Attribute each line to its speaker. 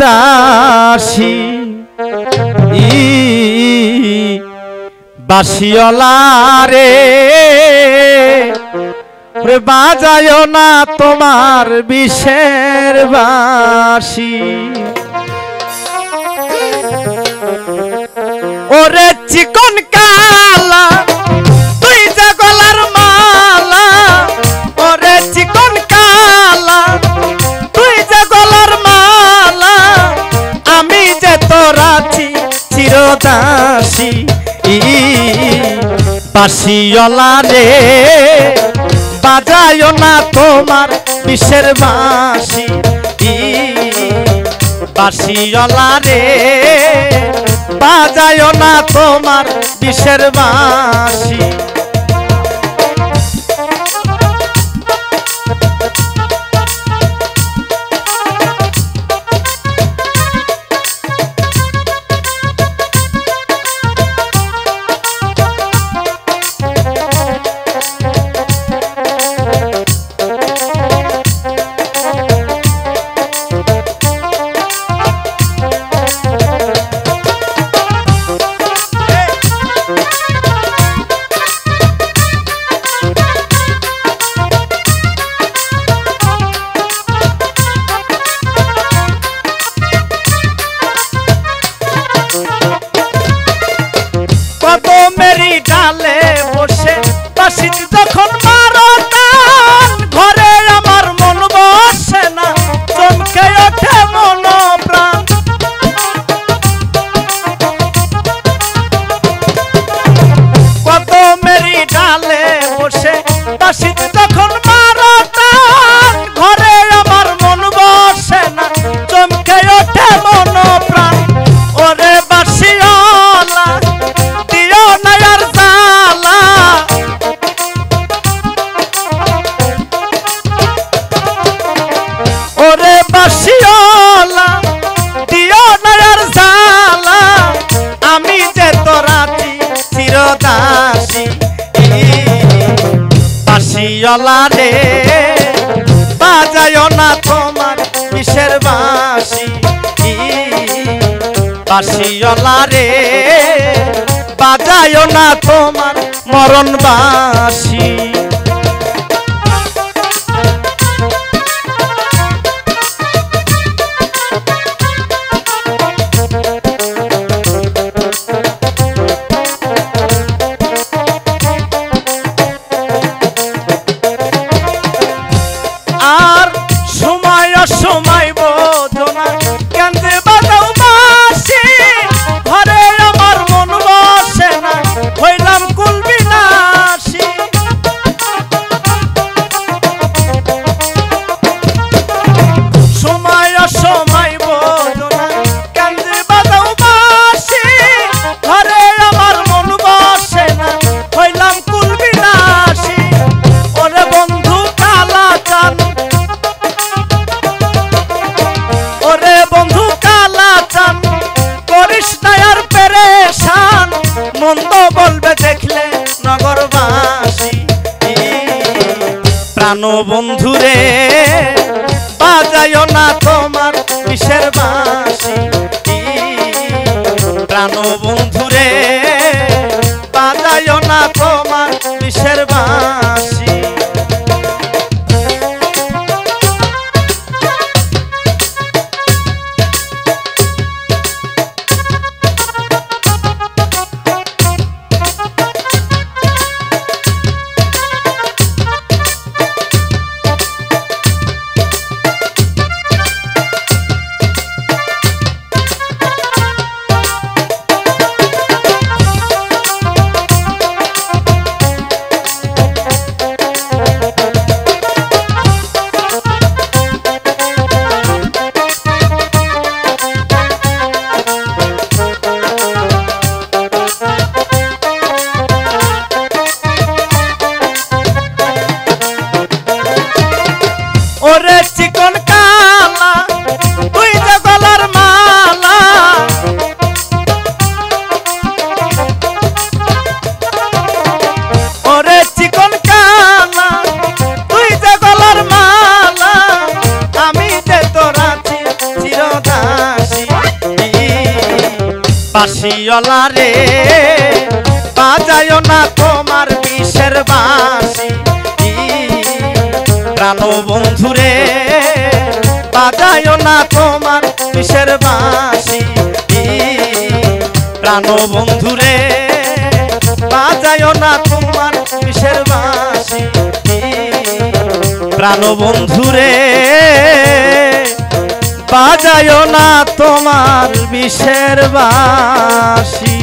Speaker 1: দাসী বাঁশিওয়ালা রে বাজায় না তোমার বিষের বাঁশি ওরে চিকন কালা তুই যে গলার মালা ওরে চিকন কালা তুই যে গলার মালা আমি যে তোর আছি চিরদাসী বাঁশিওয়ালা রে বাজায় না তোমার বিষের বাঁশি বাঁশিওয়ালা রে বাজায় না তোমার বিষের বাঁশি মেরি ডালে বসে বাঁশি যখন মারো টান ঘরে আমার মন বসে না চমকে ওঠে মন প্রাণ কত মেরি ডালে বসে বাঁশি যখন মারো টান ঘরে আমার মন বসে না চমকে ওঠে মন প্রাণ ওরে বাঁশিওয়ালা ওরে বাঁশিওয়ালা দিও নয়ার জালা আমি যে তোর আছি চিরদাসী বাঁশিওয়ালা রে বাজায় না তোমার বিষের বাঁশি বাঁশিওয়ালা রে বাজায় না তোমার মরণ বাঁশি আর সময় সময় বোঝো না কেন্দ্রে বাজাও বাঁশি ঘরে আমার মন বসে না হইলাম কুল বিনাশী সময় সময় বোঝো না কেন্দ্রে বাজাও বাঁশি ঘরে আমার মন বসে না হইলাম কুল বিনাশী ওরে বন্ধু কালা চান ওরে বন্ধু কালা চান করিস না আর পেরেশান মন্দ বলবে দেখলে নগরবাসী প্রাণ বন্ধু রে বাজায় না তোমার বিষের বাঁশি প্রাণ বন্ধু রে বাজায় না তোমার বিষের বাঁশি বাঁশিওয়ালা রে বাজায় না তোমার বিষের বাঁশি প্রাণ বন্ধু রে বাজায় না তোমার বিষের বাঁশি প্রাণ বন্ধু রে বাজায় না তোমার বিষের বাঁশি প্রাণ বন্ধু রে বাজায় না তোমার বিষের বাঁশি।